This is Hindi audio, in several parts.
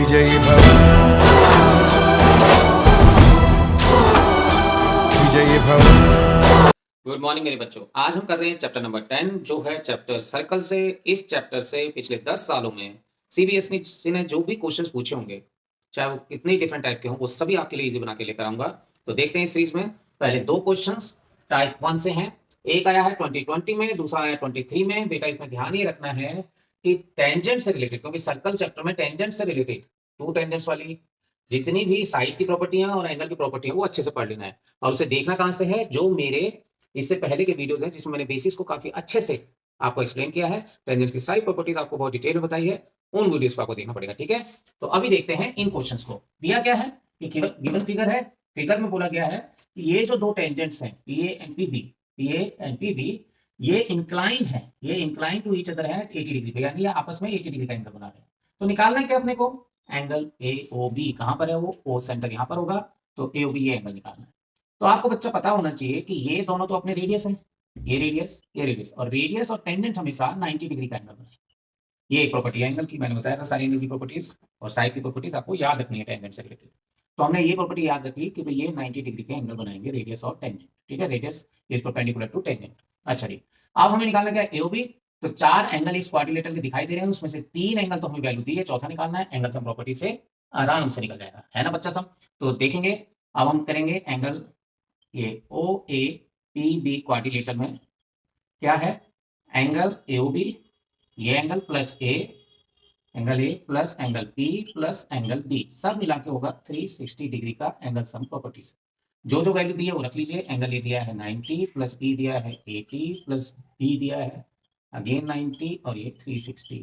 विजयी भव, विजयी भव। गुड मॉर्निंग मेरे बच्चों। आज हम कर रहे हैं चैप्टर नंबर 10 जो है चैप्टर सर्कल से। इस चैप्टर से पिछले 10 सालों में सीबीएसई ने जो भी क्वेश्चंस पूछे होंगे, चाहे वो कितने डिफरेंट टाइप के हों, वो सभी आपके लिए इजी बना के लेकर आऊंगा। तो देखते हैं इस सीरीज में। पहले दो क्वेश्चंस टाइप 1 से हैं। एक आया है 2020 में, दूसरा आया 23 में। बेटा इसमें ध्यान ये रखना है कि टेंजेंट से रिलेटेड, क्योंकि सर्कल चैप्टर में टेंजेंट से रिलेटेड टू टेंजेंट्स वाली जितनी भी साइड की प्रॉपर्टियां और एंगल की प्रॉपर्टियां, वो अच्छे से पढ़ लेना है। और उसे देखना कहां से है? जो मेरे इससे पहले के वीडियोस हैं जिसमें मैंने बेसिस को काफी अच्छे से आपको एक्सप्लेन किया है, टेंजेंट की सारी प्रॉपर्टीज आपको बहुत डिटेल में बताई है, उन वीडियोस को आपको देखना पड़ेगा। ठीक है, तो अभी देखते हैं इन क्वेश्चंस को। दिया क्या है कि गिवन फिगर है। फिगर में बोला गया है कि ये जो दो टेंजेंट्स हैं PA and PB, PA and PB, ये इंक्लाइन है, ये इंक्लाइन टू ईच अदर है 80 डिग्री पे, यानी ये आपस में 80 डिग्री का एंगल बना रहे हैं। तो निकालना है क्या अपने को? Angle AOB. कहां पर है वो? ओ सेंटर यहां पर होगा, तो एओबी ये एंगल निकालना है। तो आपको बच्चा पता होना चाहिए कि ये दोनों तो अपने रेडियस हैं, ये रेडियस, और रेडियस और टेंजेंट हमेशा 90 डिग्री का एंगल बनाए। ये एक प्रॉपर्टी है एंगल की, मैंने बताया था सारी एंगल की प्रॉपर्टीज और साइड की प्रॉपर्टीज आपको याद रखनी है टेंजेंट से रिलेटेड। तो हमने ये प्रॉपर्टी याद रख ली कि भाई ये 90 डिग्री के एंगल बनाएंगे, रेडियस और टेंजेंट। ठीक है, radius is perpendicular to tangent. अच्छा जी, अब हमें निकालना क्या है? एओबी। तो चार एंगल इस क्वाड्रिलेटरल के दिखाई दे रहे हैं, उसमें से तीन एंगल तो हमें वैल्यू दी है, चौथा निकालना है। एंगल सम प्रॉपर्टी से आराम से निकल जाएगा, है ना बच्चा सब? तो देखेंगे, अब हम करेंगे एंगल ये O A P B quadrilateral में क्या है? एंगल एओबी, ये angle plus angle A plus angle P plus angle B, सब मिला के होगा 360 डिग्री का एंगल सम प्रॉपर्टीज। जो जो वैल्यू दी है वो रख लीजिए। एंगल ए दिया है 90 प्लस बी दिया है 80 प्लस बी दिया है अगेन 90 और ये 360,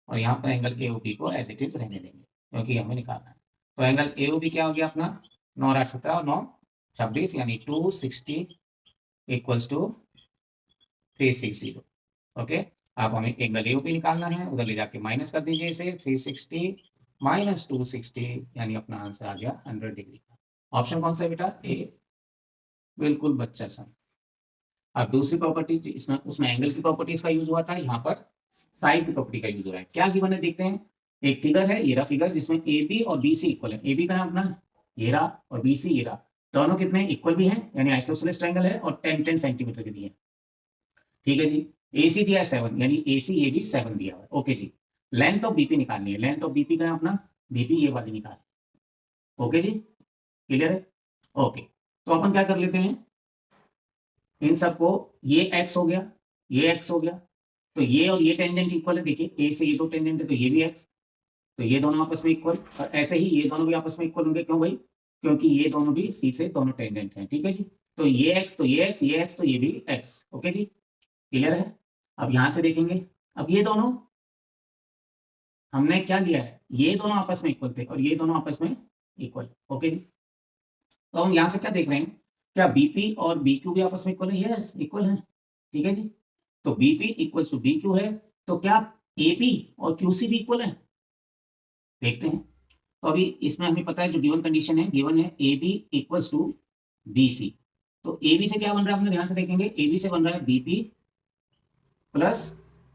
और यहाँ पर एंगल एओबी को एज इट इज रहने देंगे क्योंकि हमें निकालना है। तो एंगल एओबी क्या हो गया अपना? 9 8 17 और 9 26, यानी 260 इक्वल्स टू 360। ओके, अब हमें एंगल एओबी निकालना है, उधर ले जाके माइनस कर दीजिए इसे। 360 माइनस 260 यानी अपना आंसर आ गया 100 डिग्री का। ऑप्शन कौन सा है बेटा? ए, बिल्कुल बच्चा सा। अब दूसरी प्रॉपर्टी, इसमें उसमें एंगल की प्रॉपर्टीज का यूज हुआ था, यहाँ पर साइड की प्रॉपर्टी का यूज हो रहा है। क्या गिवन है देखते हैं। एक फिगर है, ये रहा फिगर, जिसमें ए बी और बी सी इक्वल है। ए बी का नाम अपना ये रहा और बी सी ये रहा, दोनों कितने इक्वल भी हैं, यानी आइसोसेलेस ट्रायंगल है, और 10 सेंटीमीटर के दिए। ठीक है जी, AC दिया है 7, यानी AC ये भी 7 दिया हुआ है। ओके जी, लेंथ ऑफ बीपी निकालनी है। लेंथ ऑफ बीपी का है अपना, बीपी ये वाली निकाल। ओके जी, क्लियर है? ओके, तो अपन क्या कर लेते हैं, इन सबको, ये x हो गया, ये x हो गया, तो ये और ये टेंजेंट इक्वल है। देखिए ए से ये दो टेंजेंट है, तो ये भी x, तो ये दोनों आपस में इक्वल, और ऐसे ही ये दोनों भी आपस में इक्वल होंगे। क्यों भाई? क्योंकि ये दोनों भी C से दोनों टेंजेंट हैं। ठीक है जी, तो ये x, तो ये x, ये x, तो ये भी x। ओके जी, क्लियर है? अब यहां से देखेंगे, अब ये दोनों हमने क्या लिया है, ये दोनों आपस में इक्वल थे और ये दोनों आपस में इक्वल। ओके जी, तो हम यहां से क्या देख रहे हैं, क्या बीपी और बीक्यू भी आपस में इक्वल है? यस, इक्वल है। ठीक है जी, तो बीपी इक्वल्स टू बीक्यू है, तो क्या एपी और क्यूसी भी इक्वल है? देखते हैं। तो अभी इसमें हमें पता है जो गिवन कंडीशन है, गिवन है A B equals to B C. तो ए बी से क्या बन रहा है, अपने ध्यान से देखेंगे, ए बी से बन रहा है बीपी प्लस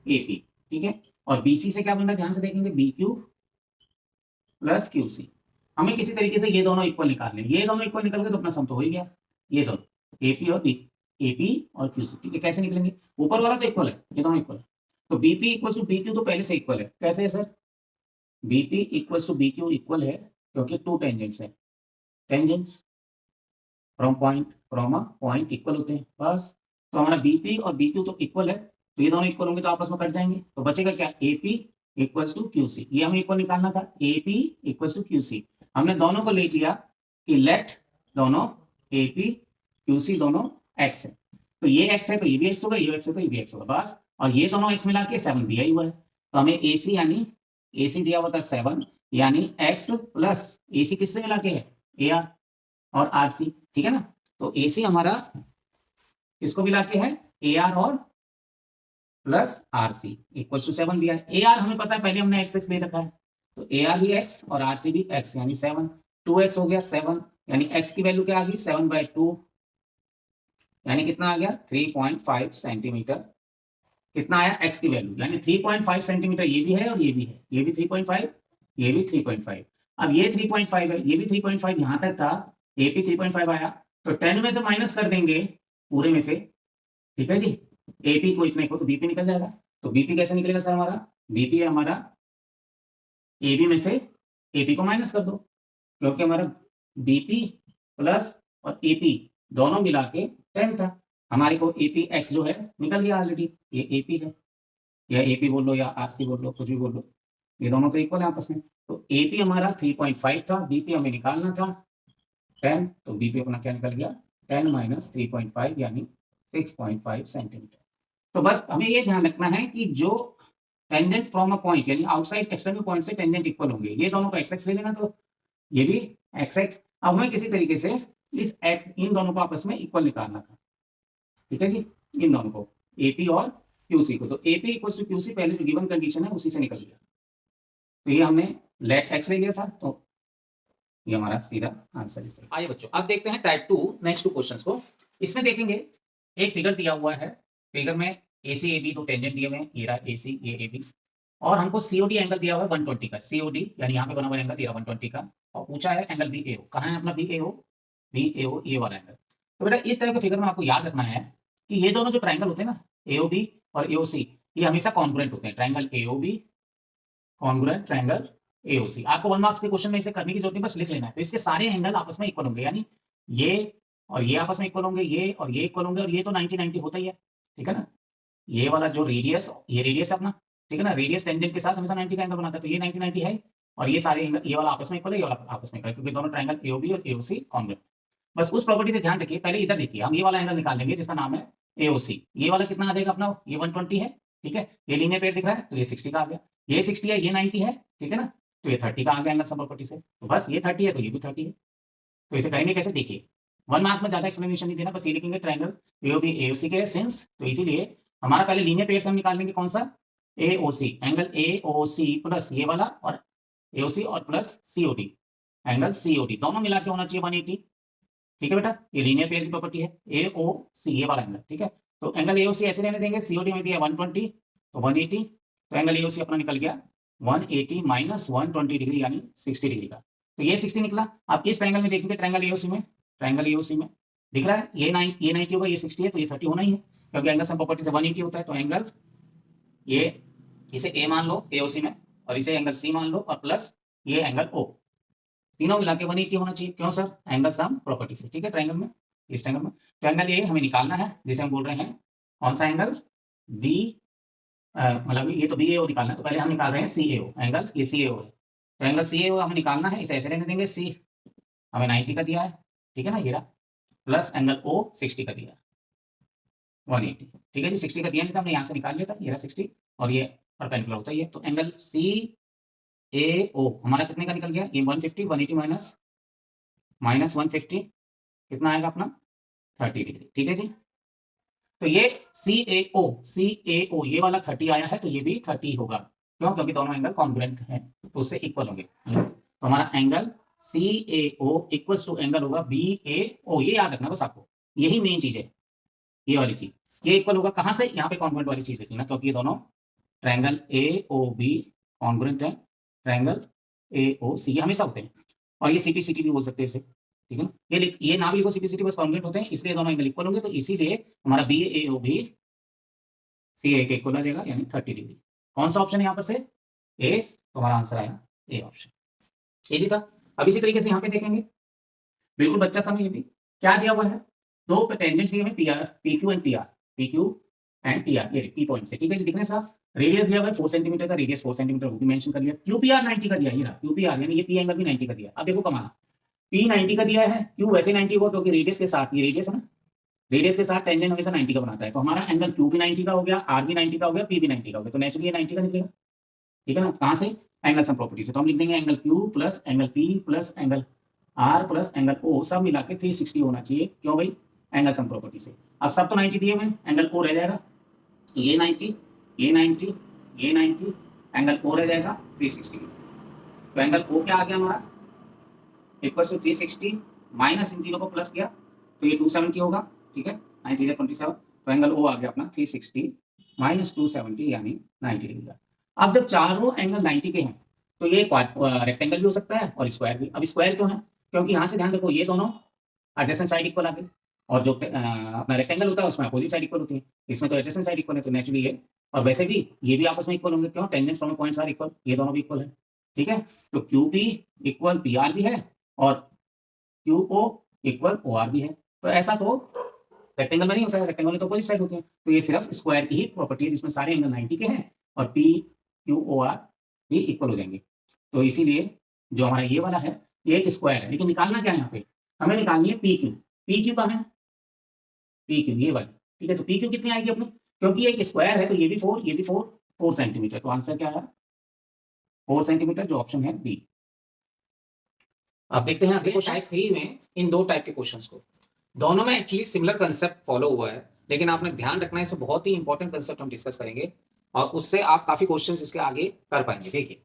एपी। ठीक है, और बीसी से क्या बन रहा है, ध्यान से देखेंगे, बीक्यू प्लस क्यूसी। हमें किसी तरीके से ये दोनों इक्वल निकालने, ये दोनों इक्वल निकल गए तो अपना सम तो हो ही गया। ये दोनों एपी और बी, एपी और क्यूसी। ठीक है, कैसे निकलेंगे? ऊपर वाला तो इक्वल है, ये दोनों इक्वल है, तो बीपी इक्वल टू बीक्यू तो पहले से इक्वल है। कैसे है sir? BP equal to BQ equal है क्योंकि टू टेंजेंट्स है, tangents from a point equal होते हैं बस। तो हमारा बीपी और बीक्यू तो इक्वल है, तो ये दोनों इक्वल होंगे तो आपस में कट जाएंगे, तो बचेगा क्या? AP equals to QC. ये हमें इक्वल निकालना था, एपी इक्वल्स टू क्यूसी। हमने दोनों को ले लिया कि लेट दोनों एपी क्यूसी दोनों एक्स है, तो ये एक्स है तो ये भी एक्स होगा, ये एक्स है तो ये भी एक्स होगा बस। और ये दोनों एक्स मिला के 7 दिया ही हुआ है, तो हमें एसी, यानी एसी दिया हुआ था 7, यानी एक्स प्लस एसी किससे मिला के है? ए आर और आर सी। ठीक है ना, तो एसी हमारा किसको मिला के है? ए आर और plus R C equal to 7 दिया है। ए आर हमें पता है, पहले हमने एक्स एक्स ले रखा है, तो ए आर भी एक्स और आर सी भी एक्स, यानी 7, 2x हो गया 7, यानी x की वैल्यू क्या आ गई? 7/2, यानी कितना आ गया? 3.5 सेंटीमीटर। कितना आया x की वैल्यू, यानी 3.5 सेंटीमीटर ये भी है और ये भी है, ये भी 3.5 ये भी 3.5। अब ये 3.5 है, ये भी 3.5, यहां तक था, ए पी 3.5 आया, तो 10 में से माइनस कर देंगे पूरे में से, ठीक है जी। ए पी को इतने को तो बीपी निकल जाएगा। तो बीपी कैसे निकलेगा सर हमारा? बीपी है हमारा ए बी में से ए पी को माइनस कर दो, क्योंकि हमारा बीपी प्लस और एपी दोनों मिला के 10 था। हमारे को एपी एक्स जो है निकल गया ऑलरेडी, ये एपी है, या एपी बोल लो या आरसी बोल लो, कुछ भी बोल लो, ये दोनों तो इक्वल है आपस में। तो एपी हमारा 3.5 था, बीपी हमें निकालना था 10, तो बीपी अपना क्या निकल गया 10 माइनस 3.5 यानी 6.5 सेंटीमीटर। तो बस हमें ये ध्यान रखना है कि जो टेंजेंट फ्रॉम अ पॉइंट यानी आउटसाइड एक्सटर्नल पॉइंट से टेंजेंट इक्वल होंगे, ये दोनों को एक्स एक्स ले लेना, तो ये भी एक्स एक्स। अब हमें किसी तरीके से इस इन दोनों को आपस में इक्वल निकालना था, ठीक है जी, इन दोनों को एपी और क्यूसी को। तो एपी इक्वल टू क्यूसी पहले जो गिवन कंडीशन है उसी से निकल गया, तो ये हमने लेट एक्स ले लिया था, तो ये हमारा सीधा आंसर है। आइए बच्चों, अब देखते हैं टाइप 2 नेक्स्ट 2 क्वेश्चंस को। इसमें देखेंगे एक फिगर दिया हुआ है, फिगर में AC AB दो टेंजेंट दिए हुए हैं, ये रहा AC ये AB, और हमको COD एंगल दिया हुआ है 120 का, COD यानी यहाँ पे बना हुआ एंगल दिया 120 का, और पूछा है एंगल BAO। कहाँ है अपना BAO ये वाला एंगल। तो बेटा इस तरह के फिगर में आपको याद रखना है कि ये दोनों जो ट्राइंगल होते हैं ना, AOB और AOC, ये हमेशा कॉन्ग्रुएंट होते हैं। Triangle AOB congruent triangle AOC। आपको 1 मार्क्स के क्वेश्चन में इसे करने की जरूरत नहीं, बस लिख लेना है। तो इसके सारे एंगल आपस में इक्वल होंगे, यानी ये और ये आपस में इक्वल होंगे, ये और ये इक्वल होंगे, और ये तो 90-90 होता ही है, ठीक है ना। ये वाला जो रेडियस, ये रेडियस है अपना, ठीक है ना, रेडियस टेंजेंट के साथ हमेशा 90 का एंगल बनाता है, तो ये 90-90 है, और ये सारे एंगल, ये वाला आपस में इक्वल है, ये वाला आपस में इक्वल है, क्योंकि दोनों ट्राइंगल AOB और AOC कॉन्ग्रुएंट। बस उस प्रॉपर्टी से ध्यान रखिए। पहले इधर देखिए, हम ये वाला एंगल निकाल लेंगे जिसका नाम है AOC। ये वाला कितना आ जाएगा अपना, ये 120 है, ठीक है। ये लीनियर पेयर दिख रहा है, तो ये 60 का आ गया। ये 60 है, ये 90 है, ठीक है ना, तो ये 30 का आ गया एंगल सम प्रॉपर्टी से। तो बस ये 30 है तो ये भी 30 है। तो इसे करेंगे कैसे, देखिए 1 मार्क में ज्यादा एक्सप्लेनेशन नहीं देना, बस ये लिखेंगे ट्राइंगल AOB AOC के सिंस, तो इसीलिए हमारा पहले लीनियर पेयर से हम निकाल लेंगे कौन सा, AOC, एंगल AOC प्लस ये वाला और AOC और प्लस COD, एंगल COD दोनों मिला के होना चाहिए 180, ठीक है बेटा। ये लीनियर पेयर की प्रॉपर्टी है, AOC ये वाला एंगल, ठीक है। तो एंगल AOC ऐसे रहने देंगे, COD में दिया 120 तो 180, तो एंगल AOC अपना निकल गया 180 माइनस 120 डिग्री यानी 60 डिग्री का, तो ये 60 निकला। अब इस ट्रायंगल में देखेंगे, ट्रायंगल AOC में, ट्रायंगल AOC में दिख रहा है ये 90 होगा, ये 60 है, तो ये 30 होना ही है, क्योंकि एंगल सम प्रॉपर्टी से 180 होता है। तो एंगल ये, इसे A मान लो AOC में, और इसे एंगल C मान लो, और प्लस ये एंगल O, तीनों मिला के 180 होना चाहिए। क्यों सर, एंगल सम प्रॉपर्टी से, ठीक है। ट्रायंगल में, इस ट्रायंगल में, तो एंगल ये हमें निकालना है, जिसे हम बोल रहे हैं कौन सा एंगल, बी, मतलब ये तो BAO निकालना है, तो पहले हम निकाल रहे हैं CAO एंगल, ये CAO है, तो एंगल CAO हमें निकालना है, इसे ऐसे रहने देंगे, C हमें 90 का दिया है, ठीक है ना, ये रहा, प्लस एंगल O 60 का दिया 180, ठीक है जी। 60 का दिया नहीं था, हमने यहाँ से निकाल लिया था, ये रहा 60, और ये परपेंडिकुलर होता ही है। तो एंगल CAO हमारा कितने का निकल गया, ये 150, 180 माइनस 150 कितना आएगा अपना 30 डिग्री, ठीक है जी। तो ये CAO ये वाला 30 आया है, तो ये भी 30 होगा, क्यों, क्योंकि दोनों एंगल कॉन्ग्रुएंट हैं, तो उससे इक्वल होंगे। तो हमारा angle CAO equals to angle होगा BAO, ये याद रखना बस आपको, यही मेन चीज है, ये वाली चीज, ये इक्वल होगा कहां से, यहाँ पे कॉन्ग्रुएंट वाली चीज देखना, क्योंकि ये दोनों ट्रायंगल AOB कॉन्ग्रुएंट है, ट्रायंगल AOC ये हमेशा होते हैं, और ये CPCT भी बोल सकते हैं इसे, ठीक है ना। ये नाम लिखो CPCT, बस कॉन्ग्रुएंट होते हैं, इसलिए दोनों एंगल इक्वल होंगे, तो इसीलिए हमारा BAO भी CA के इक्वल आ जाएगा, यानी 30 डिग्री। कौन सा ऑप्शन है यहाँ पर से, A, तो हमारा आंसर आया A ऑप्शन, इजी था। अब इसी तरीके से यहाँ पे देखेंगे, बिल्कुल बच्चा समय, ये भी क्या दिया हुआ है, दो टेंजेंट्स दिए हुए PQ एंड PR, ये P पॉइंट से, ठीक है जी, दिखने साफ। रेडियस दिया हुआ है 4 सेंटीमीटर का, रेडियस 4 सेंटीमीटर वो भी मेंशन कर लिया। QPR 90 का दिया, ये रहा QPR, यानी ये P एंगल भी 90 का दिया। अब देखो कमाल, P 90 का दिया है, Q वैसे 90 होगा, क्योंकि रेडियस के साथ, ये रेडियस है ना, रेडियस के साथ टेंजेंट हमेशा 90 का बनाता है, तो हमारा एंगल Q भी 90 का हो गया, R भी 90 का हो गया, P भी 90 का हो गया, तो नेचुरली ये 90 का निकलेगा, ठीक है ना। कहाँ से, एंगल सम प्रॉपर्टी से, तो हम लिख देंगे angle Q plus angle P plus angle R plus angle O सब मिला के 360 होना चाहिए, क्यों भाई, एंगल सम प्रॉपर्टी से। अब सब तो 90 दिए हुए, एंगल O रह जाएगा, ये 90, ये 90, ये 90, एंगल O रह जाएगा 360, तो एंगल O क्या आ गया हमारा, इक्वल टू 360 माइनस इन तीनों को प्लस किया, तो ये 270 होगा, ठीक है, 9 3 27, तो एंगल O आ गया अपना 360 माइनस 270 यानी 90 डिग्री का। अब जब चारों एंगल 90 के हैं, तो ये रेक्टेंगल भी हो सकता है और स्क्वायर भी। अब स्क्वायर क्यों है? क्योंकि यहाँ से ध्यान रखो ये दोनों एडजेसेंट साइड इक्वल आ गई, और जो अपना रेक्टेंगल होता है उसमें अपोजिट साइड इक्वल होती है, इसमें तो एडजेसेंट साइड इक्वल है, तो नेचुरली ये और वैसे भी ये भी आपस में इक्वल होंगे। क्यों? Tangent from points are equal, ये दोनों भी इक्वल है। ठीक है, तो Q P equal P R भी है और Q O equal O R भी है। तो ऐसा तो रेक्टेंगल में नहीं होता है, रेक्टेंगल में तो अपोजिट साइड होते हैं। तो ये सिर्फ स्क्वायर की ही प्रॉपर्टी है जिसमें सारे एंगल 90 के हैं और पी क्यू ओ आर भी इक्वल हो जाएंगे। तो इसीलिए जो हमारा ये वाला है ये एक स्क्वायर है, लेकिन निकालना क्या है यहाँ पे? हमें निकालनी है पी क्यू। पी क्यू कहाँ है? पी क्यू ये वाली। ठीक है, तो पी क्यू कितनी आएगी अपनी? क्योंकि ये एक स्क्वायर है तो ये भी 4, ये भी 4, 4 सेंटीमीटर। तो आंसर क्या है? 4 सेंटीमीटर, जो ऑप्शन है बी। अब देखते हैं अगले क्वेश्चन। टाइप 3 में इन दो टाइप के क्वेश्चंस को, दोनों में एक्चुअली सिमिलर कंसेप्ट फॉलो हुआ है, लेकिन आपने ध्यान रखना है, इसमें बहुत ही इंपॉर्टेंट कंसेप्ट हम डिस्कस करेंगे और उससे आप काफी क्वेश्चंस इसके आगे कर पाएंगे। देखिए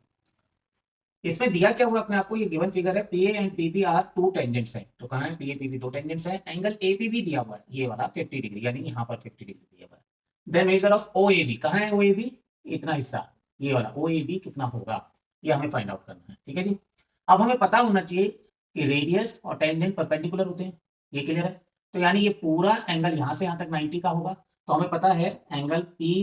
इसमें दिया क्या हुआ अपने आपको, ये गिवन फिगर है, P A and P B are two tangents है। तो कहाँ है? पी ए पी बी दो टेंजेंट्स है। एंगल ए पी बी दिया हुआ है ये वाला 50 डिग्री, यानी यहाँ पर 50 डिग्री दिया हुआ है। The measure of O A B, कहाँ है ओ ए बी? इतना हिस्सा, ये वाला ओ ए बी कितना होगा, ये हमें फाइंड आउट करना है। ठीक है जी। अब हमें पता होना चाहिए कि रेडियस और टेंजेंट परपेंडिकुलर होते हैं, ये क्लियर है। तो यानी ये पूरा एंगल यहाँ से यहाँ तक 90 का होगा। तो हमें पता है एंगल पी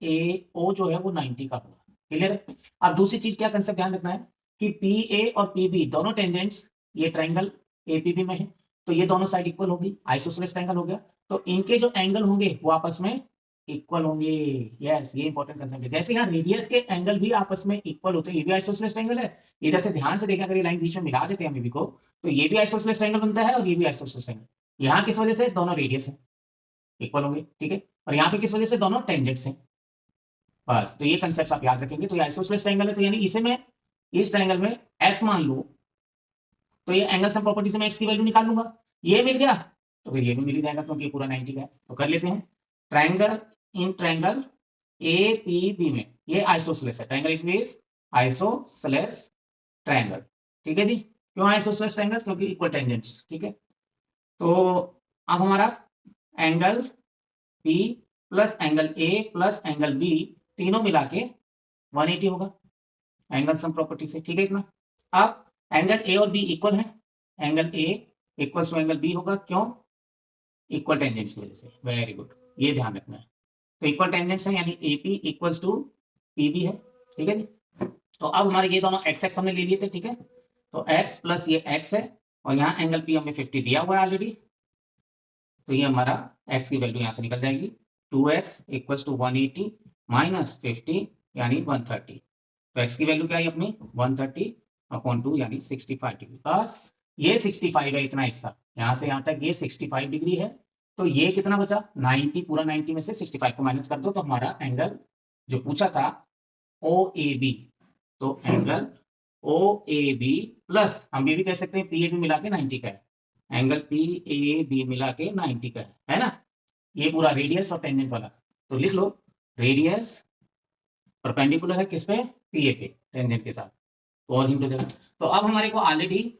ए ओ जो है वो 90 का होगा। क्लियर है। अब दूसरी चीज क्या कंसेप्ट ध्यान रखना है कि पी ए और पी बी दोनों टेंजेंट्स ये ट्रायंगल ए पी बी में है, तो ये दोनों साइड इक्वल होगी, आइसोसेलेस ट्रायंगल हो गया। तो इनके जो एंगल होंगे वो आपस में इक्वल होंगे। यस, ये इंपॉर्टेंट कंसेप्ट है। जैसे यहाँ रेडियस के एंगल भी आपस में इक्वल होते हैं, ये भी आइसोसेलेस ट्रायंगल है। इधर से ध्यान से देखा, अगर ये लाइन बीच में मिला देते हैं हम को, तो ये भी आइसोसेलेस ट्रायंगल बनता है और ये भी आइसोसेलेस ट्रायंगल। यहाँ किस वजह से? दोनों रेडियस है, इक्वल होंगे। ठीक है, और यहाँ पे किस वजह से? दोनों टेंजेंट्स हैं। बस, तो ये कंसेप्ट आप याद रखेंगे। तो ये आइसोसेलेस ट्रायंगल है, तो यानी इसे मैं इस ट्रायंगल में x मान लूं, तो ये एंगल सम प्रॉपर्टी से मैं x की वैल्यू निकाल लूंगा। ये मिल गया तो फिर ये भी मिल ही जाएगा, क्योंकि ये पूरा 90 का है। तो कर लेते हैं। Triangle in triangle A P B में ये आइसोसेलेस है, triangle it means isosceles triangle. ठीक है जी। क्यों आइसोसेलेस ट्रायंगल? क्योंकि इक्वल टेंजेंट्स। ठीक है, तो अब हमारा angle P plus angle A plus angle B तीनों मिला के 180 होगा एंगल सम प्रॉपर्टी से। ठीक है इतना। अब एंगल ए और बी इक्वल है, angle A equals to angle B होगा। क्यों? इक्वल टेंजेंट्स की वजह से। वेरी गुड, ये ध्यान रखना है। तो इक्वल टेंजेंट्स है, यानी A P equals to P B है। ठीक है जी। तो अब हमारे ये दोनों एक्स एक्स हमने ले लिए थे। ठीक है, तो एक्स प्लस ये एक्स है और यहाँ एंगल पी हमें 50 दिया हुआ है ऑलरेडी, तो ये हमारा एक्स की वैल्यू यहाँ से निकल जाएगी। 2x इक्वल्स टू 180 माइनस 50 यानी 130। तो x की वैल्यू क्या है अपनी? 130 अपॉन 2 यानी 65 डिग्री। बस ये 65 है, इतना हिस्सा यहाँ से यहाँ तक ये 65 डिग्री है। तो ये कितना बचा? 90। पूरा 90 में से 65 को माइनस कर दो, तो हमारा एंगल जो पूछा था ओ ए बी, तो angle O A B plus हम ये भी कह सकते हैं पी ए बी मिला के 90 का है। एंगल पी ए बी मिला के 90 का है ना। ये पूरा रेडियस और टेंजेंट वाला, तो लिख लो रेडियस परपेंडिकुलर है किस पे? पी ए पे, टेंजेंट के साथ, तो और हिंट हो जाएगा। तो अब हमारे को ऑलरेडी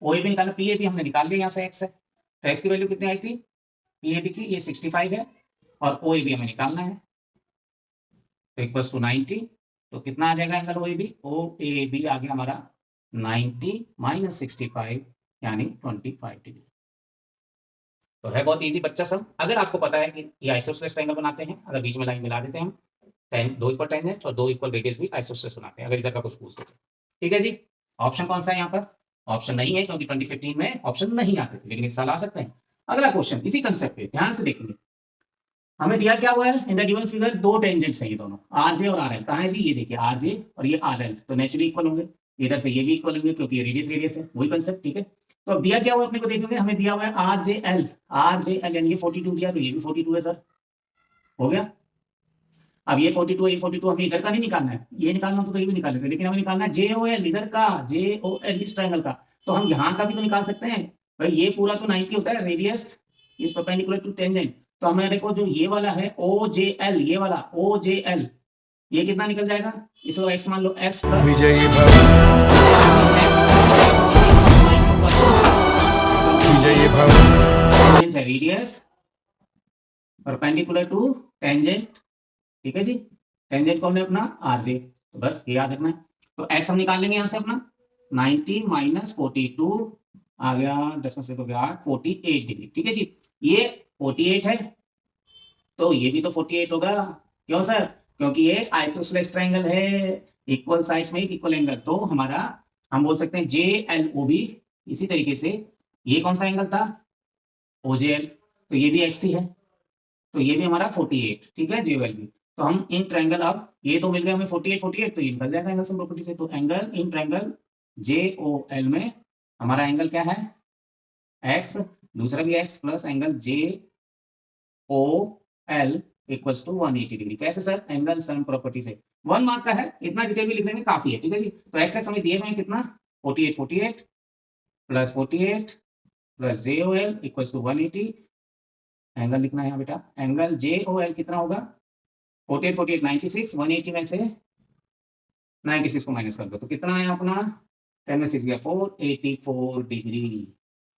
ओ ए बी निकालना, पी ए बी हमने निकाल लिया यहाँ से एक्स है, तो एक्स की वैल्यू कितनी आई थी पी ए बी की? ये 65 है और ओ ए बी हमें निकालना है, तो इक्वल्स टू 90। तो कितना आ जाएगा angle O A B? O A B आ गया हमारा 90 माइनस 65 यानी 25 डिग्री। तो है बहुत इजी बच्चा सब। अगर आपको पता है कि ये आइसोसेलेस ट्रायंगल बनाते हैं, अगर बीच में लाइन मिला देते हैं हम, दो इक्वल टेंजेंट और दो इक्वल रेडियस भी आइसोसेलेस बनाते हैं, अगर इधर का कुछ पूछ तो। ठीक है जी। ऑप्शन कौन सा है यहाँ पर? ऑप्शन नहीं है, क्योंकि 2015 में ऑप्शन नहीं आते थे, लेकिन इस साल आ सकते हैं। अगला क्वेश्चन इसी कंसेप्ट पे ध्यान से देखेंगे। हमें दिया क्या हुआ है इन द गिवन फिगर? दो टेंजेंट्स हैं ये दोनों, आरजे और आरएल। कहाँ है जी? ये देखिए आरजे और ये आरएल, तो नेचुरली इक्वल होंगे। इधर से ये भी इक्वल होंगे क्योंकि ये रेडियस है, वही कंसेप्ट। ठीक है, तो अब दिया क्या हुआ अपने को देखेंगे। हमें दिया हुआ है आर जे एल, यानी ये 42 दिया, तो ये भी 42 है सर, हो गया। अब ये 42 है, ये 42, हमें इधर का नहीं निकालना है, ये निकालना तो ये भी निकाल लेते, लेकिन हमें निकालना है जे ओ एल, इधर का जे ओ एल इस ट्रायंगल का। तो हम यहाँ का भी तो निकाल सकते हैं भाई, ये पूरा तो 90 होता है, radius is perpendicular to tangent. तो हमें देखो जो ये वाला है ओ जे एल, ये वाला ओ जे एल, ये कितना निकल जाएगा? इसको एक्स मान लो, एक्स प्लस विजयी भव रेडियस परपेंडिकुलर टू टेंजेंट। ठीक है जी, टेंजेंट कौन है अपना? आरजे। तो बस ये याद रखना है। तो x हम निकाल लेंगे यहाँ से अपना 90 माइनस 42 आ गया 10 में से तो गया 48 डिग्री। ठीक है जी, ये 48 है तो ये भी तो 48 होगा। क्यों सर? क्योंकि ये आइसोसेलेस ट्रायंगल है, इक्वल साइड्स में इक्वल एंगल, तो हमारा हम बोल सकते हैं JLOB। इसी तरीके से ये कौन सा एंगल था? OJL, तो ये भी x ही है, तो ये भी हमारा 48। ठीक है, JOLB। तो हम इन ट्रायंगल, अब ये तो मिल गया हमें 48 48, तो ये निकल जाएगा एंगल सम प्रॉपर्टी से। तो एंगल इन ट्रायंगल JOL में हमारा एंगल क्या है? x, दूसरा भी x plus angle JOL equals to 180 degree. कैसे सर? एंगल सम प्रॉपर्टी से। 1 मार्क का है, इतना डिटेल भी लिखने में काफी है। ठीक है जी, तो x हमें दिए हुए हैं कितना? 48 48 plus 48 plus JOL equals to 180। Angle लिखना है यहाँ बेटा, एंगल JOL कितना होगा? 48 48 96, 180 में से 96 को माइनस कर दो तो कितना है अपना? 10 में 6 गया 484 डिग्री।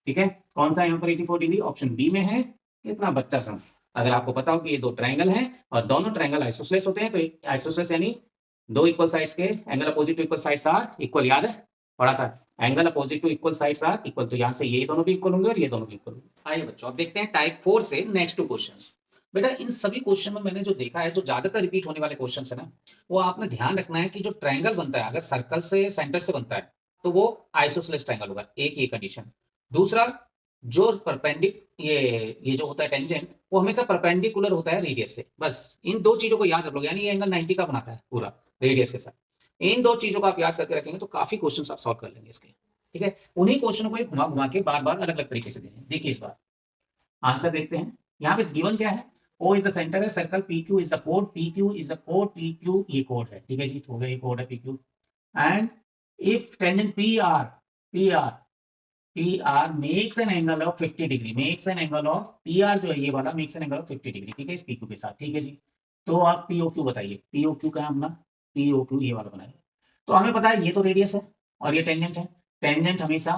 ठीक है, कौन सा यहाँ पर 84 डिग्री? ऑप्शन बी में है। कितना बच्चा सम। अगर आपको पता हो कि ये दो ट्रायंगल हैं और दोनों ट्रायंगल आइसोसेलेस होते हैं, तो आइसोसेलेस यानी दो इक्वल साइड्स के angle opposite to equal sides are equal. याद है, पढ़ा था, angle opposite to equal sides are equal. तो यहाँ से ये दोनों भी इक्वल होंगे और ये दोनों भी इक्वल होंगे। आइए बच्चों, अब देखते हैं टाइप 4 से नेक्स्ट 2 क्वेश्चंस। बेटा इन सभी क्वेश्चन में मैंने जो देखा है, जो ज्यादातर रिपीट होने वाले क्वेश्चन है ना, वो आपने ध्यान रखना है कि जो ट्रायंगल बनता है अगर सर्कल से सेंटर से बनता है तो वो आइसोसेलेस ट्रायंगल होगा। एक ये कंडीशन। दूसरा, जो ये जो होता है टेंजेंट, वो हमेशा परपेंडिकुलर होता है रेडियस से। बस इन दो चीजों को याद रख लो, यानी ये एंगल 90 का बनाता है पूरा रेडियस के साथ। इन दो चीजों को आप याद करके रखेंगे तो काफी क्वेश्चन आप सॉल्व कर लेंगे इसके। ठीक है, उन्हीं क्वेश्चनों को घुमा घुमा के बार बार अलग अलग तरीके से देंगे। देखिए इस बार आंसर देखते हैं। यहाँ पे गिवन क्या है? O इज द सेंटर है circle, PQ is the code, PQ is the code, PQ ये कोड है। ठीक है जी, हो गया, ये कोड है PQ। And if tangent PR makes an angle of 50 degree, makes an angle of PR जो है ये वाला makes an angle of 50 degree. ठीक है, इस PQ के साथ। ठीक है जी, तो आप POQ बताइए, POQ का अपना POQ ये वाला बनाइए। तो हमें पता है ये तो रेडियस है और ये टेंजेंट है। टेंजेंट हमेशा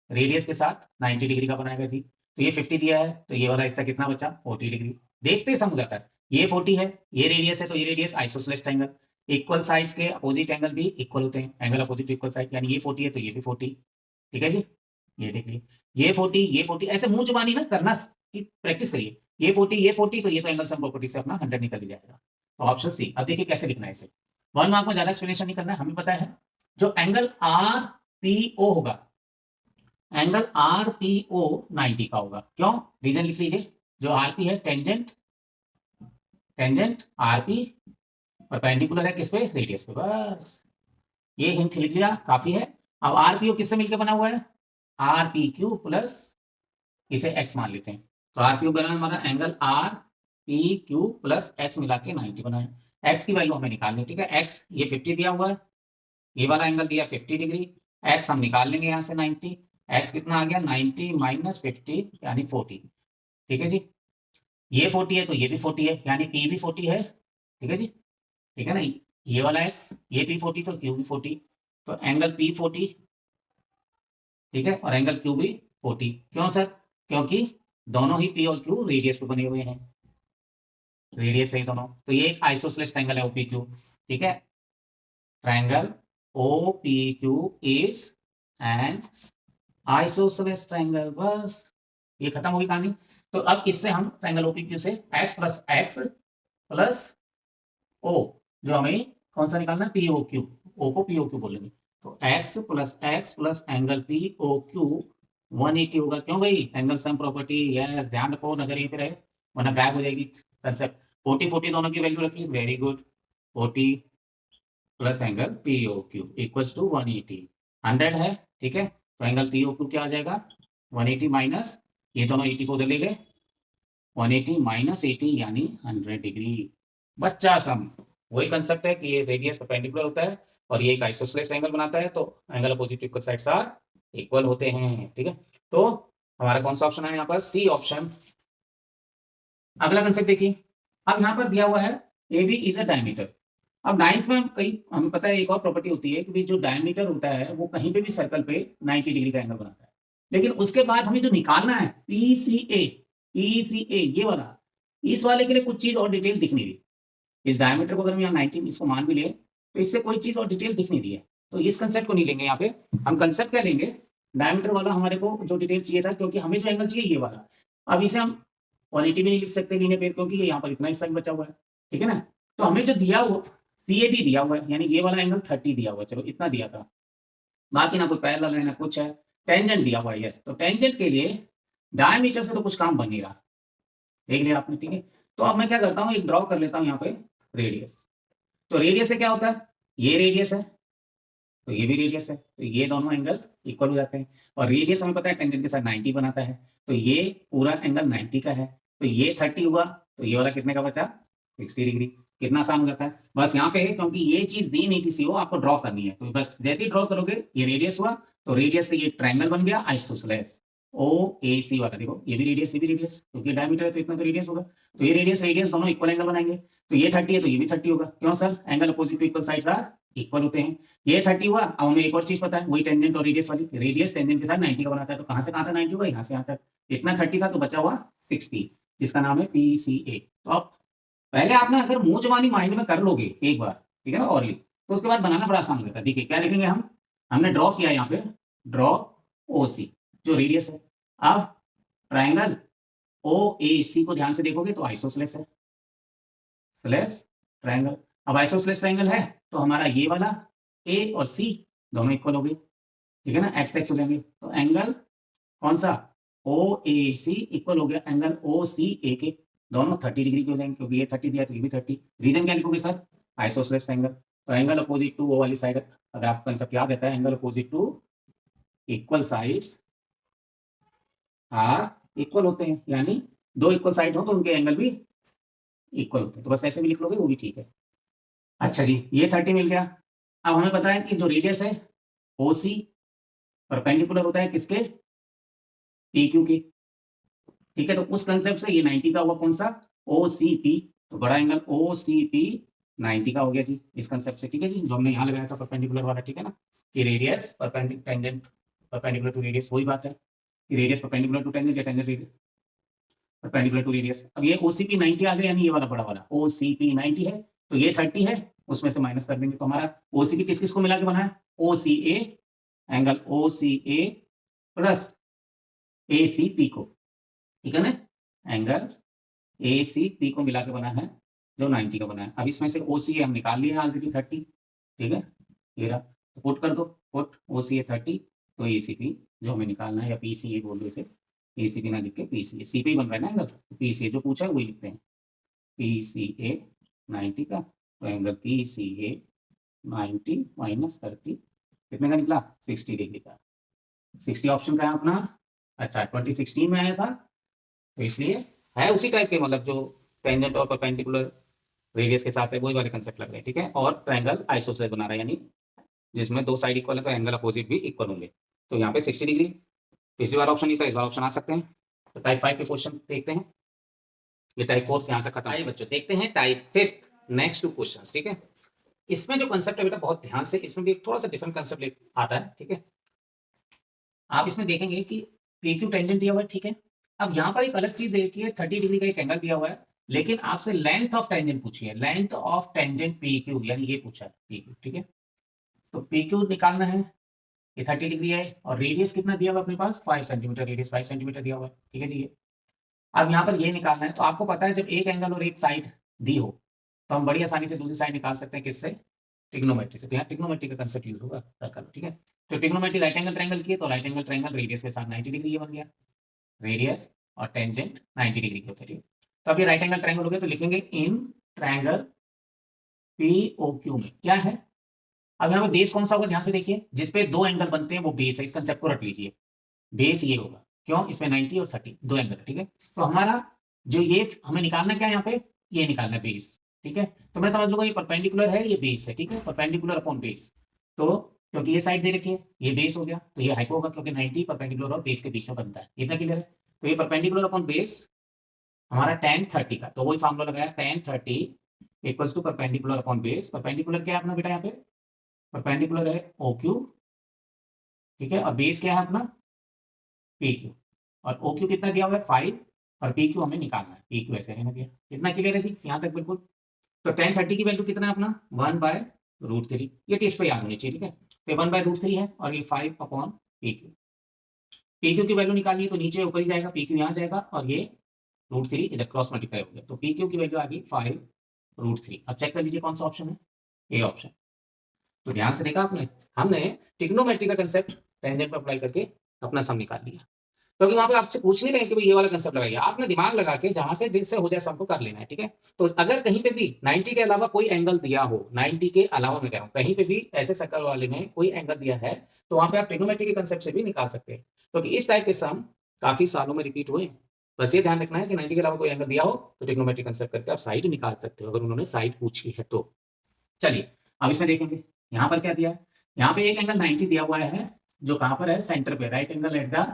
रेडियस के साथ 90 डिग्री का बनाएगा जी। तो ये 50 दिया है, तो ये वाला हिस्सा कितना बचा? 40 डिग्री। देखते ही समझ जाता है, ये 40 है, ये रेडियस है, तो ये radius isosceles triangle. Equal sides के अपोजिट एंगल भी इक्वल होते हैं, angle opposite to equal side, यानी ये 40 है तो ये भी 40। ठीक है जी, ये देखिए, ये 40 ऐसे मुंह जुबानी ना करना की प्रैक्टिस करिए। ये 40 तो ये तो एंगल सम प्रॉपर्टी से अपना 100 निकल जाएगा। तो ऑप्शन सी। अब देखिए कैसे लिखना है इसे। 1 मार्क में ज्यादा एक्सप्लेनेशन नहीं करना है, हमें पता है जो एंगल RPO होगा, एंगल RPO 90 का होगा। क्यों? रीजन लिख लीजिए। जो RP है टेंजेंट RP परपेंडिकुलर है किस पे? रेडियस पे। बस ये हिंट लिख लिया, काफी है। अब RPO किससे मिलकर बना हुआ है? RPQ प्लस इसे x मान लेते हैं। तो RPO बना हमारा एंगल RPQ प्लस x मिला के 90 बना है। x की वैल्यू हमें निकालनी है। ठीक है, x ये 50 दिया हुआ है, ये वाला एंगल दिया 50 डिग्री। x हम निकाल लेंगे यहाँ से 90। x कितना आ गया? 90 माइनस 50 यानी 40। ठीक है जी, ये 40 है तो ये भी 40 है, यानी P भी 40 है। ठीक है जी, ठीक है ना, ये वाला x ये P 40 तो Q भी 40। तो एंगल P 40, ठीक है, और एंगल Q भी 40। क्यों सर? क्योंकि दोनों ही P और Q रेडियस पे बने हुए हैं, रेडियस है दोनों। तो ये एक आइसोसेलेस ट्रायंगल है OPQ। ठीक है, triangle OPQ is an isosceles triangle. बस ये खत्म होगी कहानी। तो अब इससे हम ट्रायंगल OPQ से x प्लस O, जो हमें कौन सा निकालना है? POQ। O को POQ बोलेंगे। तो x प्लस एंगल POQ 180 होगा। क्यों भाई? Angle sum property. यस, ध्यान रखो, नजर यहीं पे रहे वरना गायब हो जाएगी कंसेप्ट। 40 दोनों की वैल्यू रखिए, very good. 40 plus angle POQ equals to 180, 100 है। ठीक है, तो एंगल POQ क्या आ जाएगा? 180 माइनस ये दोनों 80 को उधर ले गए, 180 माइनस 80 यानी 100 डिग्री। बच्चा सम वही कंसेप्ट है कि ये रेडियस परपेंडिकुलर होता है और ये एक आइसोसेलेस ट्रायंगल बनाता है, तो angle opposite equal sides are equal होते हैं। ठीक है, तो हमारा कौन सा ऑप्शन है यहाँ पर? C option. अगला कंसेप्ट देखिए, अब यहाँ पर दिया हुआ है AB इज अ डायमीटर। अब 9th में कई हमें पता है एक और प्रॉपर्टी होती है कि जो डायमीटर होता है वो कहीं पे भी सर्कल पे 90 डिग्री का एंगल बनाता है। लेकिन उसके बाद हमें जो निकालना है PCA ये वाला, इस वाले के लिए कुछ चीज और डिटेल दिख नहीं रही। इस डायमीटर को अगर हम यहाँ 90 इसको मान भी ले तो इससे कोई चीज और डिटेल दिख नहीं रही है। तो इस कंसेप्ट को नहीं लेंगे यहाँ पे, हम कंसेप्ट क्या लेंगे, डायमीटर वाला हमारे को जो डिटेल चाहिए था, क्योंकि हमें जो एंगल चाहिए ये वाला, अब इसे हम 180 भी नहीं लिख सकते लीनियर पेयर, क्योंकि ये यहाँ पर इतना हिस्सा ही बचा हुआ है, ठीक है ना। तो हमें जो दिया हुआ CAB दिया हुआ है, यानी ये वाला एंगल 30 दिया हुआ है, चलो इतना दिया था, बाकी ना कोई पैरेलल है ना कुछ है, टेंजेंट दिया हुआ है, यस। तो टेंजेंट के लिए डायमीटर से तो कुछ काम बन नहीं रहा, देख लिया आपने, ठीक है। तो अब मैं क्या करता हूँ, एक ड्रॉ कर लेता हूँ यहाँ पे रेडियस। तो रेडियस से क्या होता है, ये रेडियस है तो ये भी रेडियस है, तो ये दोनों एंगल इक्वल हो जाते हैं, और रेडियस हमें पता है टेंजेंट के साथ 90 बनाता है, तो ये पूरा एंगल 90 का है, तो ये 30 हुआ, तो ये वाला कितने का बचा, 60 डिग्री। कितना आसान हो जाता है, बस यहाँ पे क्योंकि ये चीज दी नहीं थी सीओ, आपको ड्रॉ करनी है, तो बस जैसे ही ड्रॉ करोगे ये रेडियस हुआ, तो रेडियस से ये ट्रायंगल बन गया आइसोसेलेस OAC वाला, देखो ये भी रेडियस, ये भी रेडियस, क्योंकि डायमीटर है तो इतना तो रेडियस होगा, तो ये रेडियस रेडियस दोनों इक्वल एंगल बनाएंगे, तो ये 30 है तो ये भी 30 होगा, क्यों sir, angle opposite to equal sides are equal होते हैं। ये 30 हुआ, अब हमें एक और चीज पता है, वही टेंजेंट और रेडियस वाली, रेडियस टेंजेंट के साथ 90 का बनाता है, तो कहां से कहां तक 90 होगा, यहाँ से यहाँ तक, इतना 30 था तो बचा हुआ 60, जिसका नाम है PCA। तो अब पहले आप ना अगर मुंह जबानी माइंड में कर लोगे एक बार, ठीक है ना, और तो उसके बाद बनाना बड़ा आसान हो जाता है। देखिए क्या लिखेंगे हम, हमने ड्रॉ किया यहाँ पे, ड्रॉ OC जो रेडियस है, अब ट्रायंगल OAC को ध्यान से देखोगे तो आइसोसेलेस है, स्लेस ट्रायंगल। अब आइसोसेलेस ट्रायंगल है तो हमारा ये वाला A और C दोनों इक्वल हो गए, ठीक है ना, एक्स एक्स हो जाएंगे, तो एंगल कौन सा OAC इक्वल हो गया एंगल OCA के, दोनों 30 डिग्री के हो जाएंगे, क्योंकि ये 30 दिया तो ये भी 30। रीजन क्या लिखोगे सर, आइसोसेलेस ट्रायंगल, तो एंगल अपोजिट टू वो वाली साइड, अगर आपको कंसेप्ट याद रहता है, angle opposite to equal sides are equal होते हैं, यानी दो इक्वल साइड हो तो उनके एंगल भी इक्वल होते हैं, तो बस ऐसे भी लिख लोगे वो भी ठीक है। अच्छा जी, ये 30 मिल गया। अब हमें पता है कि जो रेडियस है OC परपेंडिकुलर होता है किसके, PQ के, ठीक है। तो उस कंसेप्ट से ये 90 का हुआ कौन सा, OCP, तो बड़ा एंगल OCP 90 का हो गया जी इस कंसेप्ट से, ठीक है जी, जो हमने यहाँ लगाया था परपेंडिकुलर वाला, ठीक है ना। ये radius tangent perpendicular to radius, वही बात है कि रेडियस परपेंडिकुलर टू टेंजेंट या टेंजेंट परपेंडिकुलर टू रेडियस। अब ये OCP 90 आ गया, यानी ये वाला बड़ा वाला OCP 90 है, तो ये 30 है, उसमें से माइनस कर देंगे, तो हमारा OCP किस किस को मिला के बना है, OCA, angle OCA plus ACP को, ठीक है ना, एंगल ACP को मिला के बना है जो 90 का बना है। अब इसमें से OCA हम निकाल लिए ऑलरेडी 30, ठीक है, ये रहा, तो पुट कर दो, पुट OCA 30, तो ACP जो हमें निकालना है, या PCA बोल दो इसे, ACP ना लिख के PCA, CP बन रहा है ना एंगल, तो PCA जो पूछा है वही लिखते हैं, PCA 90 का, तो एंगल PCA 90 माइनस 30 कितने का निकला, 60 डिग्री का। 60 ऑप्शन का है अपना, अच्छा 2016 में आया था, तो इसलिए है उसी टाइप के, मतलब जो टेंजेंट और परपेंडिकुलर रेडियस के साथ है वही वाले कंसेप्ट लग रहे हैं, ठीक है। और ट्रायंगल आइसोसेलेस बना रहा है, यानी जिसमें दो साइड इक्वल है तो एंगल अपोजिट भी इक्वल होंगे, तो यहाँ पे 60 डिग्री। पिछली बार ऑप्शन नहीं था, इस बार ऑप्शन आ सकते हैं। तो टाइप 5 के क्वेश्चन देखते हैं, ये टाइप 4 यहाँ तक खत्म। आइए बच्चों देखते हैं टाइप 5 नेक्स्ट टू क्वेश्चंस, ठीक है। इसमें जो कंसेप्ट है बेटा बहुत ध्यान से, इसमें भी एक थोड़ा सा डिफरेंट कंसेप्ट आता है, ठीक है। आप इसमें देखेंगे कि PQ टेंजेंट दिया हुआ है, ठीक है। अब यहाँ पर एक अलग चीज देखिए, 30 डिग्री का एक एंगल दिया हुआ है, लेकिन आपसे लेंथ ऑफ टेंजेंट पूछी है, लेंथ ऑफ टेंजेंट PQ, यानी ये पूछा है PQ, ठीक है। तो PQ निकालना है, ये 30 डिग्री है, और रेडियस कितना दिया हुआ अपने पास, 5 सेंटीमीटर, रेडियस 5 सेंटीमीटर दिया हुआ है, ठीक है जी। ये अब यहाँ पर ये निकालना है, तो आपको पता है जब एक एंगल और एक साइड दी हो तो हम बड़ी आसानी से दूसरी साइड निकाल सकते हैं, किससे, ट्रिग्नोमेट्री से। तो यहाँ ट्रिग्नोमेट्री का कंसेप्ट यूज होगा सर्कल, ठीक है। तो ट्रिग्नोमेट्री राइट एंगल ट्रायंगल की है, तो राइट एंगल ट्रायंगल रेडियस के साथ 90 डिग्री ये बन गया, रेडियस और टेंजेंट 90 डिग्री के होते हैं। तो अब ये राइट एंगल ट्रायंगल हो गया, तो लिखेंगे इन ट्रायंगल POQ में क्या है। अब यहाँ पे बेस कौन सा होगा, ध्यान से देखिए, जिसपे दो एंगल बनते हैं वो बेस है, इस कंसेप्ट को रख लीजिए, बेस ये होगा, क्यों, इसमें 90 और 30 दो एंगल है, ठीक है। तो हमारा जो ये हमें निकालना क्या है, यहाँ पे ये निकालना है बेस, ठीक है। तो मैं समझ लूंगा ये परपेंडिकुलर है, ये बेस है, ठीक है, परपेंडिकुलर अपॉन बेस। तो क्योंकि ये साइड दे रखी है, ये बेस हो गया, तो ये हाइपो होगा, क्योंकि 90 परपेंडिकुलर और बेस के बीच में बनता है, इतना क्लियर है। तो ये परपेंडिकुलर अपॉन बेस हमारा tan 30 का, तो वही फार्मूला लगाया, tan 30 equals to perpendicular upon base. Perpendicular क्या है अपना बेटा, यहाँ पे परपेंडिकुलर है OQ, ठीक है, और बेस क्या है अपना PQ, और OQ कितना दिया हुआ है 5, और PQ हमें निकालना है, PQ ऐसे रहना दिया, कितना क्लियर है जी यहाँ तक बिल्कुल। तो tan 30 की वैल्यू कितना है अपना 1/√3, ये टेस्ट पे याद होनी चाहिए, ठीक है। तो 1/√3 है और ये 5/PQ। PQ की वैल्यू निकालिए तो नीचे ऊपर ही जाएगा, PQ यहाँ जाएगा और ये √3 इधर क्रॉस मल्टीप्लाई हो गया, तो PQ की वैल्यू आ गई 5√3। अब चेक कर लीजिए कौन सा ऑप्शन है, ए ऑप्शन। तो ध्यान से देखा आपने, हमने ट्रिग्नोमेट्री का कंसेप्ट टेंजेंट पे अप्लाई करके अपना सम निकाल लिया, क्योंकि वहां पे आपसे पूछ नहीं रहे कि भाई ये वाला कंसेप्ट लगाइए, आपने दिमाग लगा के जहां से जिनसे हो जाए सबको कर लेना है, ठीक है। तो अगर कहीं पे भी 90 के अलावा कोई एंगल दिया हो, 90 के अलावा मैं कह रहा हूं, कहीं पे भी ऐसे सर्कल वाले में कोई एंगल दिया है, तो वहां पे आप ट्रिग्नोमेट्री के कंसेप्ट से भी निकाल सकते हैं, क्योंकि इस टाइप के सम काफी सालों में रिपीट हुए हैं। बस ये ध्यान रखना है कि 90 के अलावा कोई एंगल दिया हो तो ट्रिग्नोमेट्री कंसेप्ट करके आप साइड निकाल सकते हो, अगर उन्होंने साइड पूछी है तो। चलिए अब इसमें देखेंगे, यहाँ पर क्या दिया है, यहाँ पे एक एंगल 90 दिया हुआ है, जो कहाँ पर है, सेंटर पे, right angle at the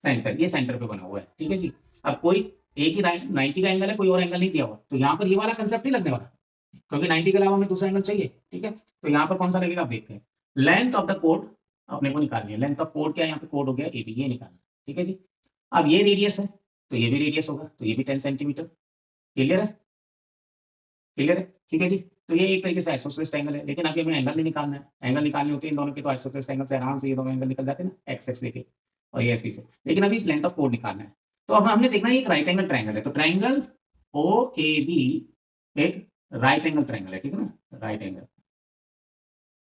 centre, ये सेंटर पे बना हुआ है, ठीक है जी। अब कोई एक ही 90 का एंगल है, कोई और एंगल नहीं दिया हुआ, तो यहाँ पर ये वाला कंसेप्ट नहीं लगने वाला, क्योंकि 90 के अलावा हमें दूसरा एंगल चाहिए, ठीक है। तो यहाँ पर कौन सा लगेगा आप देखते हैं। लेंथ ऑफ द कोड अपने को निकालनी है, लेंथ ऑफ कोड क्या है, यहाँ पे कोड हो गया AB, ये निकालना, ठीक है जी। अब ये रेडियस है तो ये भी रेडियस होगा, तो ये भी 10 सेंटीमीटर। क्लियर है, क्लियर है, ठीक है जी। तो ये एक तरीके से आइसोसेलेस एंगल है, लेकिन अभी हमें एंगल नहीं निकालना है, एंगल निकालने होते हैं इन दोनों के, तो आइसोसेलेस एंगल से आराम से ये दोनों एंगल निकल जाते हैं ना, एक्स लेके और ये ऐसे से, लेकिन अभी लेंथ ऑफ कोड निकालना है। तो अब हमने देखना है एक राइट एंगल ट्रायंगल है, तो ट्रायंगल OAB एक राइट एंगल ट्रायंगल है, ठीक है ना, राइट एंगल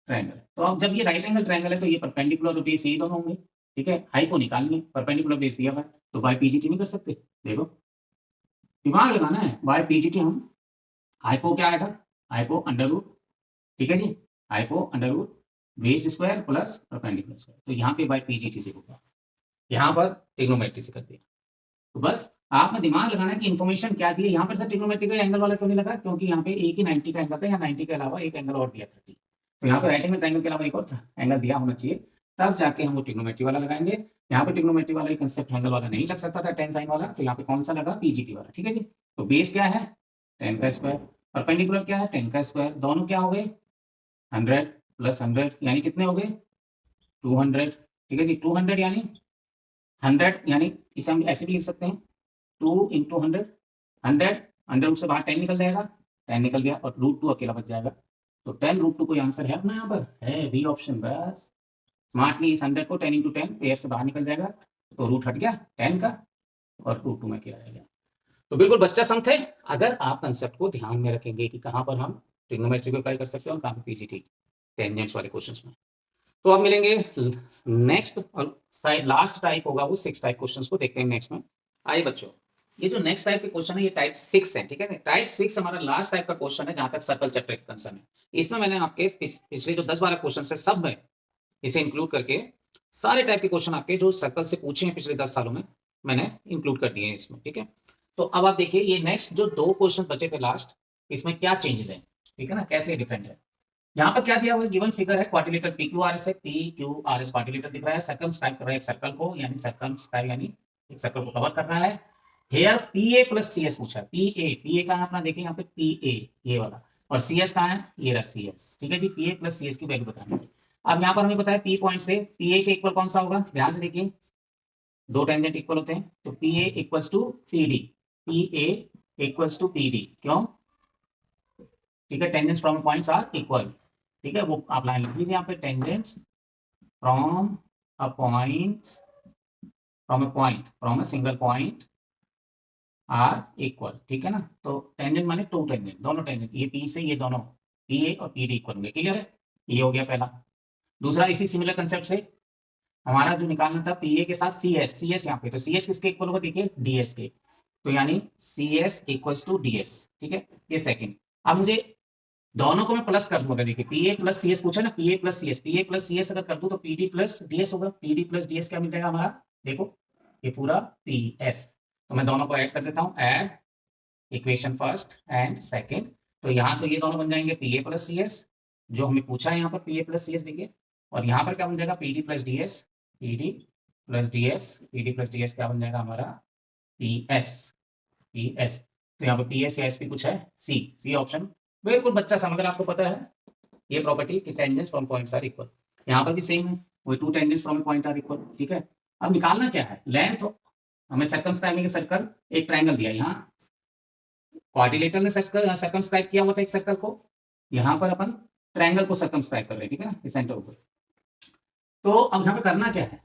ट्रायंगल। तो अब जब ये राइट एंगल ट्रायंगल है तो ये परपेंडिकुलर और बेस यही दोनों होंगे, ठीक है। हाई को निकालनी है, परपेंडिकुलर बेस दिया हुआ है, तो बाय PGT नहीं कर सकते, देखो दिमाग लगाना है, बाय PGT हम हाइपो क्या आएगा, हाइपो अंडर रूट, ठीक है जी, hypo under root base square plus perpendicular square, तो यहाँ पे बाय PGT से होगा, यहाँ पर ट्रिग्नोमेट्री से कर दिया। तो बस आपने दिमाग लगाना है कि इन्फॉर्मेशन क्या दी है, यहाँ पर सर ट्रिग्नोमेट्री का एंगल वाला क्यों नहीं लगा, क्योंकि यहाँ पे एक ही 90 का एंगल था, यहाँ 90 के अलावा एक एंगल और दिया 30, तो यहाँ पे राइट एंगल ट्रायंगल के अलावा एक और एंगल दिया होना चाहिए, तब जाके हम वो ट्रिग्नोमेट्री वाला लगाएंगे। यहाँ पे ट्रिग्नोमेट्री वाला कंसेप्ट एंगल वाला नहीं लग सकता था, टेन साइन वाला, तो यहाँ पे कौन सा लगा, PGT वाला, ठीक है जी। तो बेस क्या है 10 का स्क्वायर, परपेंडिकुलर क्या है 10 का स्क्वायर, दोनों क्या हो गए 100 प्लस 100 यानी कितने हो गए 200, ठीक है जी। 200 यानी 100, यानी इसे हम ऐसे भी लिख सकते हैं 2 × 100, 100 अंडर रूट से बाहर 10 निकल जाएगा, 10 निकल गया और √2 अकेला बच जाएगा, तो 10√2 कोई आंसर है अपना यहाँ पर, है बी ऑप्शन। बस स्मार्टली इस 100 को 10 × 10 पेयर से बाहर निकल जाएगा, तो रूट हट गया 10 का और √2 में अकेला रह गया। तो बिल्कुल बच्चा सम थे, अगर आप कंसेप्ट को ध्यान में रखेंगे कि कहाँ पर हम ट्रिग्नोमेट्री को अप्लाई कर सकते हैं और कहाँ पे PGT टेंजेंट्स वाले क्वेश्चंस में। तो अब मिलेंगे नेक्स्ट और लास्ट टाइप होगा वो 6 टाइप क्वेश्चंस को देखते हैं नेक्स्ट में। आइए बच्चों, ये जो नेक्स्ट टाइप के क्वेश्चन है ये टाइप 6 है, ठीक है। टाइप 6 हमारा लास्ट टाइप का क्वेश्चन है जहां तक सर्कल चैप्टर का कंसर्न है। इसमें मैंने आपके पिछले जो 10-12 क्वेश्चन है सब में इसे इंक्लूड करके सारे टाइप के क्वेश्चन आपके जो सर्कल से पूछे हैं पिछले 10 सालों में मैंने इंक्लूड कर दिए हैं इसमें, ठीक है। तो अब आप देखिए ये नेक्स्ट जो 2 क्वेश्चन बचे थे लास्ट, इसमें क्या चेंजेस है, ठीक है ना, कैसे डिफरेंट है। यहाँ पर क्या दिया हुआ है, गिवन फिगर है, क्वाड्रिलेटरल PQRS है, PQRS क्वाड्रिलेटरल दिख रहा है, सर्कमस्क्राइब कर रहा है एक सर्कल को, यानी सर्कमस्क्राइब यानी एक सर्कल को कवर कर रहा है। हेयर PA + CS पूछा है, PA कहाँ है अपना, देखिए यहाँ पे PA ये वाला, और CS कहाँ है, ये रहा CS, ठीक है जी। PA + CS की वैल्यू बतानी है। अब यहाँ पर हमें पता है P पॉइंट से PA के इक्वल कौन सा होगा, ध्यान से देखिए दो टेंजेंट इक्वल होते हैं, तो PA = PD, PA = PD, क्यों, ठीक है, tangents from points are equal, ठीक है, वो आप लाइन लिख लीजिए यहाँ पे, tangents from a point, from a single point are equal, ठीक है ना। तो टेंजेंट माने 2 टेंजेंट, दोनों टेंजेंट, ये P से ये दोनों PA और PD इक्वल होंगे, क्लियर है, ये हो गया पहला। दूसरा इसी सिमिलर कंसेप्ट से हमारा जो निकालना था PA के साथ CS यहाँ पे, तो CS किसके इक्वल होगा, देखिए DS के, तो यानी CS = DS, ठीक है, ये सेकंड। अब मुझे दोनों को मैं प्लस कर दूंगा, देखिए PA + CS पूछा ना, PA + CS अगर कर दूं तो PD + DS होगा, PD + DS क्या मिल जाएगा हमारा, देखो ये पूरा PS, तो मैं दोनों को ऐड कर देता हूं, add equation first and second, तो यहाँ तो ये दोनों बन जाएंगे PA + CS, जो हमें पूछा है यहाँ पर PA + CS देखिए, और यहाँ पर क्या बन जाएगा PD + DS, PD + DS क्या बन जाएगा हमारा PS, तो यहाँ पे PS या S की कुछ है C ऑप्शन। बिल्कुल बच्चा समझ रहा, आपको पता है ये प्रॉपर्टी कि tangents from points are equal, यहाँ पर भी सेम है, वही 2 tangents from point are equal, ठीक है। अब निकालना क्या है, लेंथ, हमें सर्कमस्क्राइबिंग सर्कल एक ट्रायंगल दिया, यहाँ क्वाड्रिलेटरल ने सर्कमस्क्राइब किया हुआ था एक सर्कल को, यहाँ पर अपन ट्रायंगल को सर्कमस्क्राइब कर रहे हैं, ठीक है ना, इस सेंटर ऊपर, तो अब यहाँ पे करना क्या है,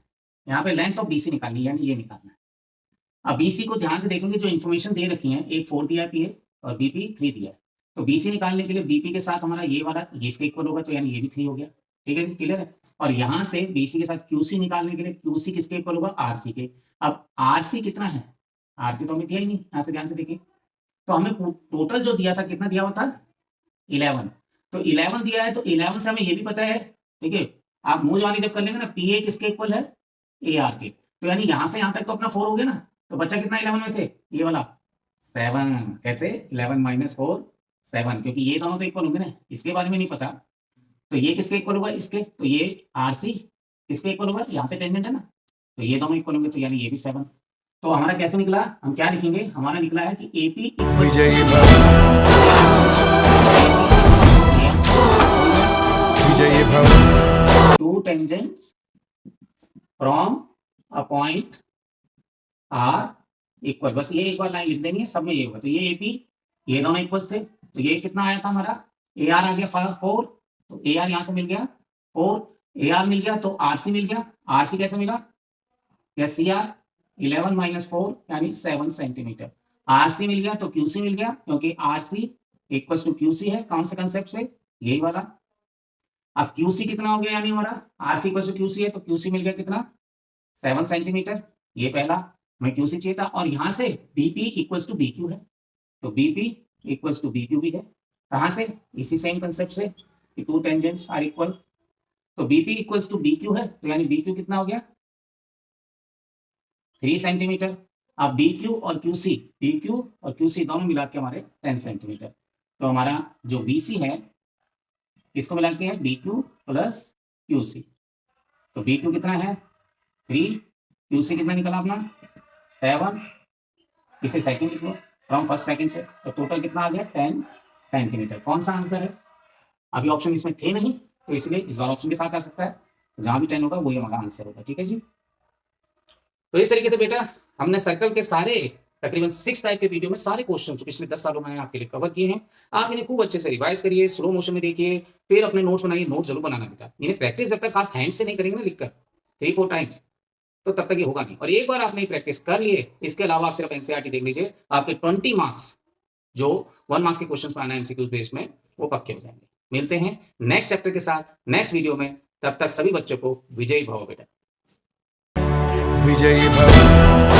यहाँ पे लेंथ ऑफ बीसी निकालनी है, यानी ये निकालना है। अब बीसी को ध्यान से देखेंगे, जो इन्फॉर्मेशन दे रखी है, एक 4 दिया है पीए और बीपी 3 दिया है। तो बीसी निकालने के लिए बीपी के साथ हमारा ये वाला ये इसके इक्वल होगा, तो यानी ये भी 3 हो गया। ठीक है, क्लियर है। और यहाँ से बीसी के साथ क्यूसी निकालने के लिए क्यूसी किसके इक्वल होगा, आरसी के। अब आरसी कितना है, आरसी तो हमें दिया ही नहीं, यहाँ से ध्यान से देखिए। तो हमें टोटल जो दिया था, कितना दिया हुआ था, 11। तो 11 दिया है, तो 11 से हमें ये भी पता है, ठीक है। आप मुंह जवानी जब कर लेंगे ना, पीए किसके इक्वल है, ए आर के। तो यानी यहाँ से यहाँ तक तो अपना 4 हो गया ना। तो बच्चा कितना 11 में से, ये वाला 7। कैसे, 11 माइनस 4 7, क्योंकि ये दोनों तो इक्वल होंगे ना, इसके बारे में नहीं पता। तो ये किसके इक्वल होगा, इसके। तो ये आरसी किसके इक्वल होगा, यहाँ से टेंजेंट है ना, तो ये दोनों इक्वल होंगे, तो यानी ये भी 7। तो हमारा कैसे निकला, हम क्या लिखेंगे, हमारा निकला है कि एपी विजयी भव विजयी भव two tangents from a point are equal, बस ये एक बार लाइन लिख देंगे, सब में ये होगा। तो ये एपी, ये दोनों इक्वल्स थे, तो ये कितना आया था हमारा, ए आर आ गया 4, तो ए आर यहाँ से मिल गया 4, ए आर मिल गया, तो आरसी मिल गया। आरसी कैसे मिला, या सी आर 11 माइनस 4 यानी 7 सेंटीमीटर। आरसी मिल गया, तो क्यूसी मिल गया, क्योंकि आरसी इक्वल टू क्यूसी है। कौन से कंसेप्ट से, यही वाला। अब क्यूसी कितना हो गया, यानी हमारा आरसी इक्वल टू क्यूसी है, तो क्यूसी मिल गया कितना, 7 सेंटीमीटर। ये पहला मैं क्यूसी चाहिए था। और यहाँ से बीपी इक्वल्स टू बीक्यू है, तो बीपी इक्वल्स टू बीक्यू भी है। कहाँ से, इसी सेम कंसेप्ट से कि टू टेंजेंट्स आर इक्वल। तो बीपी इक्वल्स टू बीक्यू है, तो यानी बीक्यू कितना हो गया, 3 सेंटीमीटर। अब बीक्यू और क्यूसी दोनों मिला के हमारे 10 सेंटीमीटर। तो हमारा जो बीसी है, किसको मिला के है, बीक्यू प्लस क्यूसी। तो बीक्यू कितना है 3, क्यूसी कितना निकला अपना 7, इसे सेकंड लिख लो, फ्रॉम फर्स्ट सेकंड से। तो टोटल कितना आ गया 10 सेंटीमीटर। कौन सा आंसर है, अभी ऑप्शन इसमें थे नहीं, तो इसलिए इस बार ऑप्शन के साथ आ सकता है। जहां भी 10 होगा वही हमारा आंसर होगा। ठीक है जी। तो इस तरीके से बेटा हमने सर्कल के सारे तकरीबन 6 टाइप के वीडियो में सारे क्वेश्चन जो पिछले 10 सालों में आपके लिए कवर किए हैं। आप इन्हें खूब अच्छे से रिवाइज करिए, स्लो मोशन में देखिए, फिर अपने नोट्स बनाइए। नोट जरूर बनाना बेटा, इन्हें प्रैक्टिस जब तक आप हैंड से नहीं करेंगे ना लिखकर 3-4 टाइम्स, तो तब तक ये होगा नहीं। और एक बार आपने प्रैक्टिस कर लिए, इसके अलावा आप सिर्फ एनसीईआरटी देख लीजिए, आपके 20 मार्क्स जो 1 मार्क के क्वेश्चन पाना है एमसीक्यूज बेस में, वो पक्के हो जाएंगे। मिलते हैं नेक्स्ट चैप्टर के साथ नेक्स्ट वीडियो में। तब तक सभी बच्चों को विजयी भव बेटा। विजयी भव